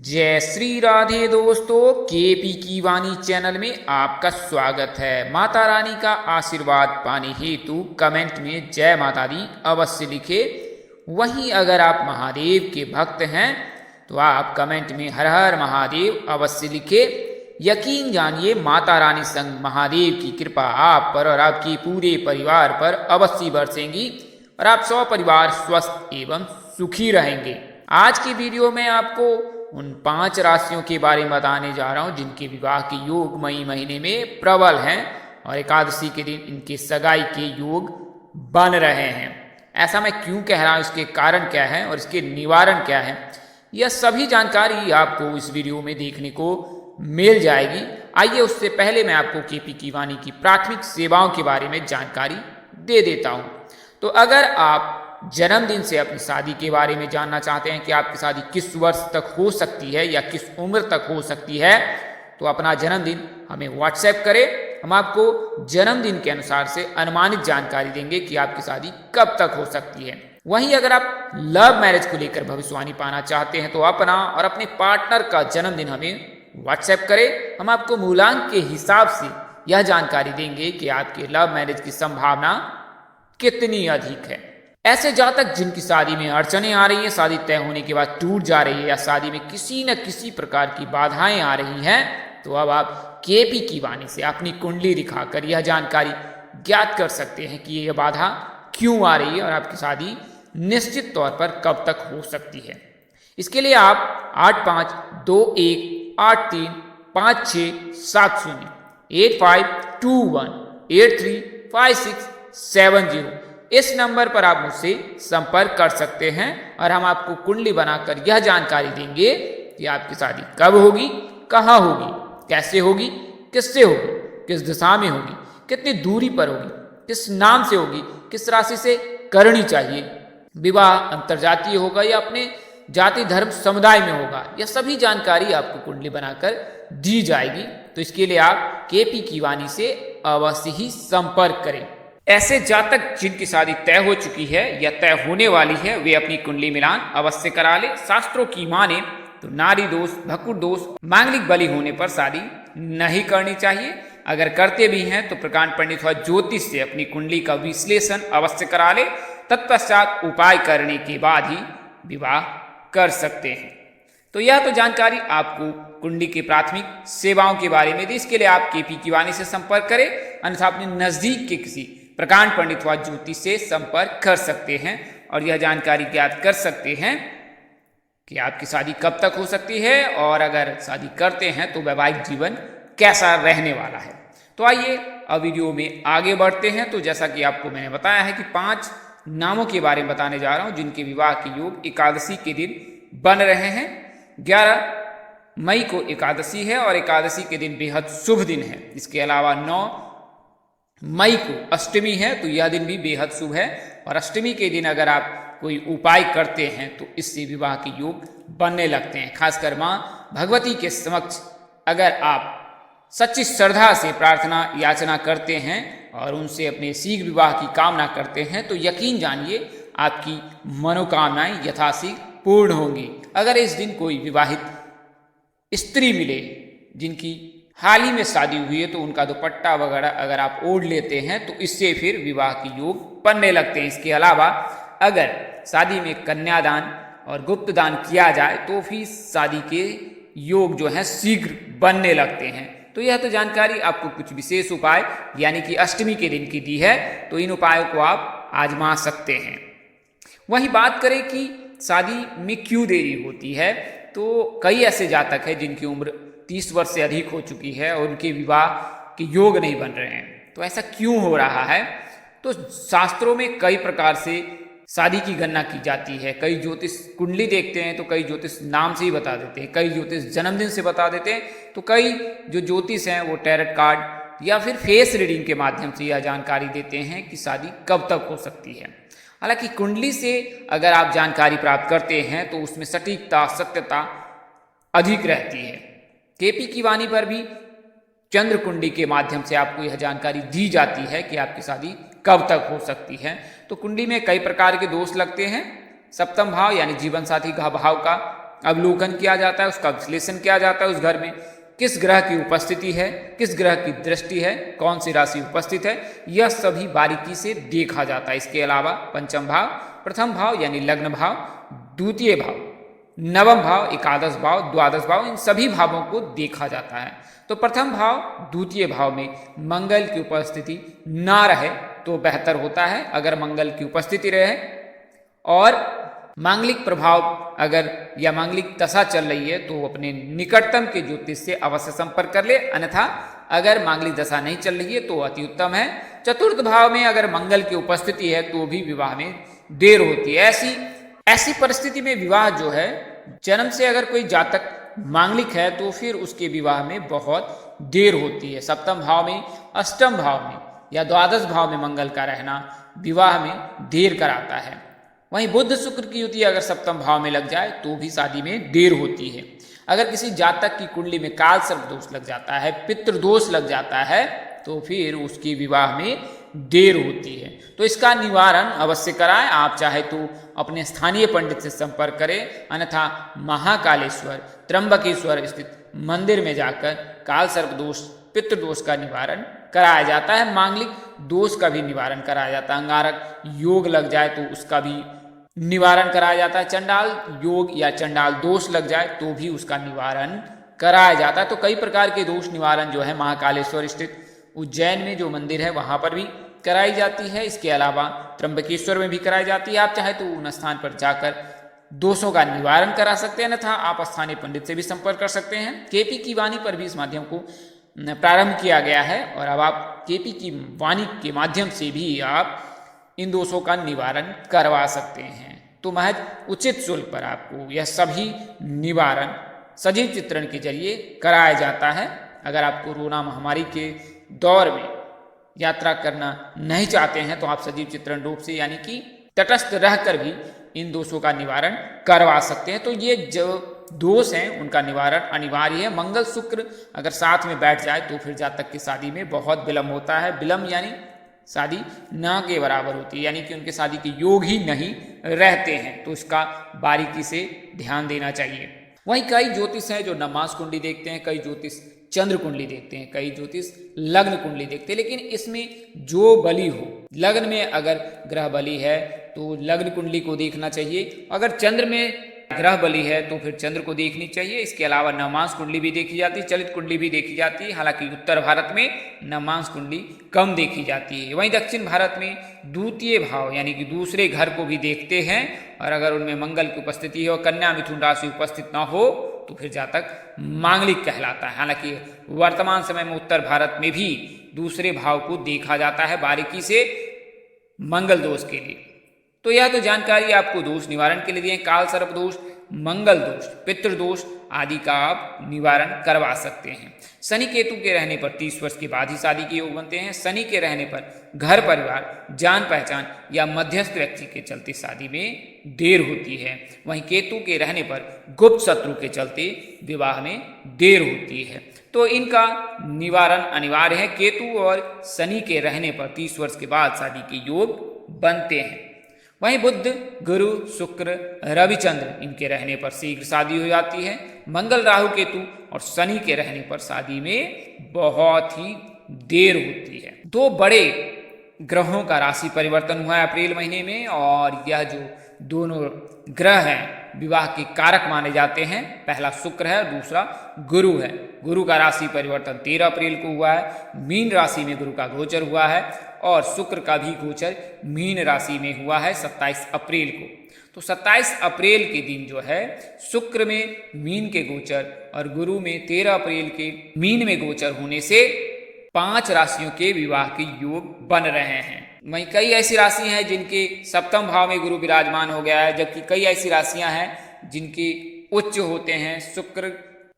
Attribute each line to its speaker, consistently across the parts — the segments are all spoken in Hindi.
Speaker 1: जय श्री राधे दोस्तों, केपी की वाणी चैनल में आपका स्वागत है। माता रानी का आशीर्वाद पाने हेतु कमेंट में जय माता दी अवश्य लिखे। वहीं अगर आप महादेव के भक्त हैं तो आप कमेंट में हर हर महादेव अवश्य लिखे। यकीन जानिए माता रानी संग महादेव की कृपा आप पर और आपके पूरे परिवार पर अवश्य बरसेंगी और आप सपरिवार स्वस्थ एवं सुखी रहेंगे। आज की वीडियो में आपको उन 5 राशियों के बारे में बताने जा रहा हूं जिनके विवाह के योग मई महीने में प्रबल हैं और एकादशी के दिन इनके सगाई के योग बन रहे हैं। ऐसा मैं क्यों कह रहा हूं, इसके कारण क्या है और इसके निवारण क्या है, यह सभी जानकारी आपको इस वीडियो में देखने को मिल जाएगी। आइए उससे पहले मैं आपको केपी की वाणी की प्राथमिक सेवाओं के बारे में जानकारी दे देता हूं। तो अगर आप जन्मदिन से अपनी शादी के बारे में जानना चाहते हैं कि आपकी शादी किस वर्ष तक हो सकती है या किस उम्र तक हो सकती है, तो अपना जन्मदिन हमें व्हाट्सएप करें। हम आपको जन्मदिन के अनुसार से अनुमानित जानकारी देंगे कि आपकी शादी कब तक हो सकती है। वहीं अगर आप लव मैरिज को लेकर भविष्यवाणी पाना चाहते हैं तो अपना और अपने पार्टनर का जन्मदिन हमें व्हाट्सएप करें। हम आपको मूलांक के हिसाब से यह जानकारी देंगे कि आपके लव मैरिज की संभावना कितनी अधिक है। ऐसे जातक जिनकी शादी में अड़चनें आ रही हैं, शादी तय होने के बाद टूट जा रही है या शादी में किसी न किसी प्रकार की बाधाएं आ रही हैं, तो अब आप केपी की वाणी से अपनी कुंडली दिखाकर यह जानकारी ज्ञात कर सकते हैं कि यह बाधा क्यों आ रही है और आपकी शादी निश्चित तौर पर कब तक हो सकती है। इसके लिए आप 8521835670 8521835670 इस नंबर पर आप मुझसे संपर्क कर सकते हैं और हम आपको कुंडली बनाकर यह जानकारी देंगे कि आपकी शादी कब होगी, कहाँ होगी, कैसे होगी, किससे होगी, किस दिशा में होगी, कितनी दूरी पर होगी, किस नाम से होगी, किस राशि से करनी चाहिए, विवाह अंतरजातीय होगा या अपने जाति धर्म समुदाय में होगा। यह सभी जानकारी आपको कुंडली बनाकर दी जाएगी। तो इसके लिए आप केपी की वाणी से अवश्य ही संपर्क करें। ऐसे जातक जिनकी शादी तय हो चुकी है या तय होने वाली है, वे अपनी कुंडली मिलान अवश्य करा ले। शास्त्रों की माने तो नारी दोष, भकुर दोष, मांगलिक बलि होने पर शादी नहीं करनी चाहिए। अगर करते भी हैं तो प्रकांड पंडित व ज्योतिष से अपनी कुंडली का विश्लेषण अवश्य करा ले। तत्पश्चात उपाय करने के बाद ही विवाह कर सकते हैं। तो यह तो जानकारी आपको कुंडली की प्राथमिक सेवाओं के बारे में दी। इसके लिए आप केपी की वाणी से संपर्क करें, अन्यथा अपने नजदीक के किसी प्रकांड पंडित व ज्योतिष से संपर्क कर सकते हैं और यह जानकारी ज्ञात कर सकते हैं कि आपकी शादी कब तक हो सकती है और अगर शादी करते हैं तो वैवाहिक जीवन कैसा रहने वाला है। तो आइए अब वीडियो में आगे बढ़ते हैं। तो जैसा कि आपको मैंने बताया है कि 5 नामों के बारे में बताने जा रहा हूं जिनके विवाह के योग एकादशी के दिन बन रहे हैं। 11 मई को एकादशी है और एकादशी के दिन बेहद शुभ दिन है। इसके अलावा 9 मई को अष्टमी है, तो यह दिन भी बेहद शुभ है और अष्टमी के दिन अगर आप कोई उपाय करते हैं तो इससे विवाह के योग बनने लगते हैं। खासकर मां भगवती के समक्ष अगर आप सच्ची श्रद्धा से प्रार्थना याचना करते हैं और उनसे अपने शीघ्र विवाह की कामना करते हैं तो यकीन जानिए आपकी मनोकामनाएं यथाशीघ्र पूर्ण होंगी। अगर इस दिन कोई विवाहित स्त्री मिले जिनकी हाल ही में शादी हुई है तो उनका दुपट्टा वगैरह अगर आप ओढ़ लेते हैं तो इससे फिर विवाह के योग बनने लगते हैं। इसके अलावा अगर शादी में कन्यादान और गुप्तदान किया जाए तो फिर शादी के योग जो है शीघ्र बनने लगते हैं। तो यह तो जानकारी आपको कुछ विशेष उपाय यानी कि अष्टमी के दिन की दी है, तो इन उपायों को आप आजमा सकते हैं। वहीं बात करें कि शादी में क्यों देरी होती है, तो कई ऐसे जातक हैं जिनकी उम्र 30 वर्ष से अधिक हो चुकी है और उनके विवाह के योग नहीं बन रहे हैं। तो ऐसा क्यों हो रहा है, तो शास्त्रों में कई प्रकार से शादी की गणना की जाती है। कई ज्योतिष कुंडली देखते हैं तो कई ज्योतिष नाम से ही बता देते हैं, कई ज्योतिष जन्मदिन से बता देते हैं, तो कई जो ज्योतिष हैं वो टैरेट कार्ड या फिर फेस रीडिंग के माध्यम से यह जानकारी देते हैं कि शादी कब तक हो सकती है। हालांकि कुंडली से अगर आप जानकारी प्राप्त करते हैं तो उसमें सटीकता, सत्यता अधिक रहती है। केपी की वाणी पर भी चंद्र कुंडली के माध्यम से आपको यह जानकारी दी जाती है कि आपकी शादी कब तक हो सकती है। तो कुंडली में कई प्रकार के दोष लगते हैं। सप्तम भाव यानी जीवन साथी का भाव का अवलोकन किया जाता है, उसका विश्लेषण किया जाता है उस घर में किस ग्रह की उपस्थिति है, किस ग्रह की दृष्टि है, कौन सी राशि उपस्थित है, यह सभी बारीकी से देखा जाता है। इसके अलावा पंचम भाव, प्रथम भाव यानी लग्न भाव, द्वितीय भाव, नवम भाव, एकादश भाव, द्वादश भाव, इन सभी भावों को देखा जाता है। तो प्रथम भाव द्वितीय भाव में मंगल की उपस्थिति ना रहे तो बेहतर होता है। अगर मंगल की उपस्थिति रहे और मांगलिक प्रभाव अगर या मांगलिक दशा चल रही है तो अपने निकटतम के ज्योतिष से अवश्य संपर्क कर ले, अन्यथा अगर मांगलिक दशा नहीं चल रही है तो अति उत्तम है। चतुर्थ भाव में अगर मंगल की उपस्थिति है तो भी विवाह में देर होती है। ऐसी परिस्थिति में विवाह जो है, जन्म से अगर कोई जातक मांगलिक है तो फिर उसके विवाह में बहुत देर होती है। सप्तम भाव में, अष्टम भाव में या द्वादश भाव में मंगल का रहना विवाह में देर कराता है। वहीं बुध शुक्र की युति अगर सप्तम भाव में लग जाए तो भी शादी में देर होती है। अगर किसी जातक की कुंडली में काल सर्प दोष लग जाता है, पितृदोष लग जाता है, तो फिर उसकी विवाह में देर होती है। तो इसका निवारण अवश्य कराएं। आप चाहे तो अपने स्थानीय पंडित से संपर्क करें, अन्यथा महाकालेश्वर, त्र्यंबकेश्वर स्थित मंदिर में जाकर काल सर्प दोष, पितृदोष का निवारण कराया जाता है। मांगलिक दोष का भी निवारण कराया जाता है। अंगारक योग लग जाए तो उसका भी निवारण कराया जाता है। चंडाल योग या चंडाल दोष लग जाए तो भी उसका निवारण कराया जाता है। तो कई प्रकार के दोष निवारण जो है महाकालेश्वर स्थित उज्जैन में जो मंदिर है वहां पर भी कराई जाती है। इसके अलावा त्र्यंबकेश्वर में भी कराई जाती है। आप चाहे तो उन स्थान पर जाकर दोषों का निवारण करा सकते हैं, अन्यथा आप स्थानीय पंडित से भी संपर्क कर सकते हैं। केपी की वाणी पर भी इस माध्यम को प्रारंभ किया गया है और अब आप केपी की वाणी के माध्यम से भी आप इन दोषों का निवारण करवा सकते हैं। तो महज उचित शुल्क पर आपको यह सभी निवारण सजीव चित्रण के जरिए कराया जाता है। अगर आप कोरोना महामारी के दौर में यात्रा करना नहीं चाहते हैं तो आप सजीव चित्रण रूप से यानी कि तटस्थ रहकर भी इन दोषों का निवारण करवा सकते हैं। तो ये जो दोष हैं उनका निवारण अनिवार्य है। मंगल शुक्र अगर साथ में बैठ जाए तो फिर जातक की शादी में बहुत विलंब होता है। विलंब यानी शादी ना के बराबर होती है, यानी कि उनके शादी के योग ही नहीं रहते हैं। तो इसका बारीकी से ध्यान देना चाहिए। वहीं कई ज्योतिष हैं जो नमाज कुंडली देखते हैं, कई ज्योतिष चंद्र कुंडली देखते हैं, कई ज्योतिष लग्न कुंडली देखते हैं। लेकिन इसमें जो बली हो, लग्न में अगर ग्रह बली है तो लग्न कुंडली को देखना चाहिए। अगर चंद्र में ग्रह बली है तो फिर चंद्र को देखनी चाहिए। इसके अलावा नवमांश कुंडली भी देखी जाती है, चलित कुंडली भी देखी जाती है। हालांकि उत्तर भारत में नवमांश कुंडली कम देखी जाती है। वहीं दक्षिण भारत में द्वितीय भाव यानी कि दूसरे घर को भी देखते हैं और अगर उनमें मंगल की उपस्थिति हो, कन्या मिथुन राशि उपस्थित न हो तो फिर जातक मांगलिक कहलाता है। हालांकि वर्तमान समय में उत्तर भारत में भी दूसरे भाव को देखा जाता है बारीकी से मंगल दोष के लिए। तो यह तो जानकारी आपको दोष निवारण के लिए दिए। काल सर्प दोष, मंगल दोष, पितृदोष आदि का आप निवारण करवा सकते हैं। शनि केतु के रहने पर 30 वर्ष के बाद ही शादी के योग बनते हैं। शनि के रहने पर घर परिवार, जान पहचान या मध्यस्थ व्यक्ति के चलते शादी में देर होती है। वहीं केतु के रहने पर गुप्त शत्रु के चलते विवाह में देर होती है। तो इनका निवारण अनिवार्य है। केतु और शनि के रहने पर 30 वर्ष के बाद शादी के योग बनते हैं। वहीं बुध, गुरु, शुक्र, रविचंद्र इनके रहने पर शीघ्र शादी हो जाती है। मंगल, राहु, केतु और शनि के रहने पर शादी में बहुत ही देर होती है। दो बड़े ग्रहों का राशि परिवर्तन हुआ है अप्रैल महीने में और यह जो दोनों ग्रह हैं विवाह के कारक माने जाते हैं। पहला शुक्र है, दूसरा गुरु है। गुरु का राशि परिवर्तन 13 अप्रैल को हुआ है। मीन राशि में गुरु का गोचर हुआ है और शुक्र का भी गोचर मीन राशि में हुआ है 27 अप्रैल को। तो 27 अप्रैल के दिन जो है शुक्र में मीन के गोचर और गुरु में 13 अप्रैल के मीन में गोचर होने से 5 राशियों के विवाह के योग बन रहे हैं। वहीं कई ऐसी राशि हैं जिनके सप्तम भाव में गुरु विराजमान हो गया है, जबकि कई ऐसी राशियां हैं जिनके उच्च होते हैं। शुक्र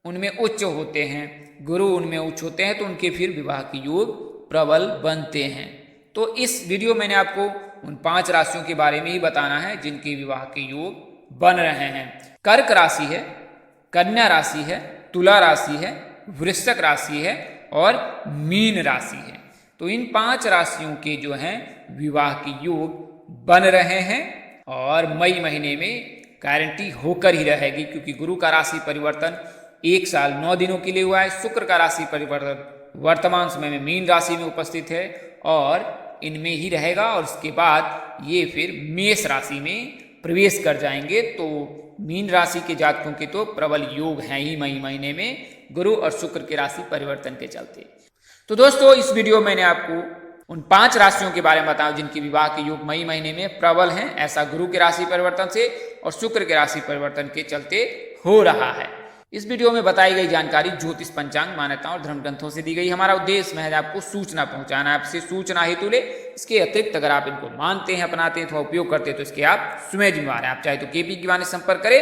Speaker 1: उनमें उच्च होते हैं, गुरु उनमें उच्च होते हैं, तो उनके फिर विवाह के योग प्रबल बनते हैं। तो इस वीडियो मैंने आपको उन 5 राशियों के बारे में ही बताना है जिनके विवाह के योग बन रहे हैं। कर्क राशि है, कन्या राशि है, तुला राशि है, वृश्चिक राशि है और मीन राशि है। तो इन 5 राशियों के जो हैं विवाह के योग बन रहे हैं और मई महीने में गारंटी होकर ही रहेगी, क्योंकि गुरु का राशि परिवर्तन 1 साल 9 दिनों के लिए हुआ है। शुक्र का राशि परिवर्तन वर्तमान समय में मीन राशि में उपस्थित है और इनमें ही रहेगा, और उसके बाद ये फिर मेष राशि में प्रवेश कर जाएंगे। तो मीन राशि के जातकों के तो प्रबल योग हैं ही मई महीने में गुरु और शुक्र के राशि परिवर्तन के चलते। तो दोस्तों, इस वीडियो में मैंने आपको उन 5 राशियों के बारे में बताया जिनके विवाह के योग मई महीने में प्रबल हैं, ऐसा गुरु के राशि परिवर्तन से और शुक्र के राशि परिवर्तन के चलते हो रहा है। इस वीडियो में बताई गई जानकारी ज्योतिष, पंचांग, मान्यताओं और धर्म ग्रंथों से दी गई। हमारा उद्देश्य महज आपको सूचना पहुंचाना, आपसे सूचना हेतु ले। इसके अतिरिक्त अगर आप इनको मानते हैं, अपनाते हैं अथवा उपयोग करते हैं तो इसके आप स्वयं जिम्मेवार हैं। आप चाहे तो केपी की वाणी संपर्क करें,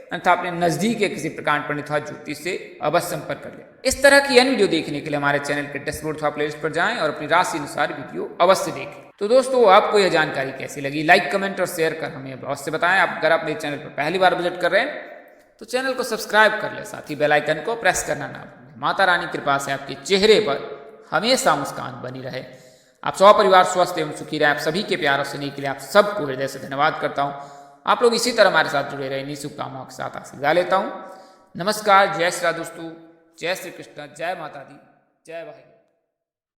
Speaker 1: अन्यथा अपने नजदीक के किसी प्रकांड पंडित अथवा ज्योतिष से अवश्य संपर्क कर लें। इस तरह की अन्य वीडियो देखने के लिए हमारे चैनल के डैशबोर्ड अथवा प्लेलिस्ट पर जाएं और अपनी राशि अनुसार वीडियो अवश्य देखें। तो दोस्तों, आपको यह जानकारी कैसी लगी, लाइक, कमेंट और शेयर कर हमें अवश्य बताएं। आप अगर अपने चैनल पर पहली बार विजिट कर रहे हैं तो चैनल को सब्सक्राइब कर ले, साथ ही बेल आइकन को प्रेस करना ना भूलें। माता रानी कृपा से आपके चेहरे पर हमेशा मुस्कान बनी रहे। आप सपरिवार स्वस्थ एवं सुखी रहे। आप सभी के प्यार और स्नेह के लिए आप सबको हृदय से धन्यवाद करता हूँ। आप लोग इसी तरह हमारे साथ जुड़े रहे, इन्हीं शुभकामनाओं के साथ आपसे विदा लेता हूँ। नमस्कार, जय श्री राम दोस्तों, जय श्री कृष्ण, जय माता दी, जय भाई।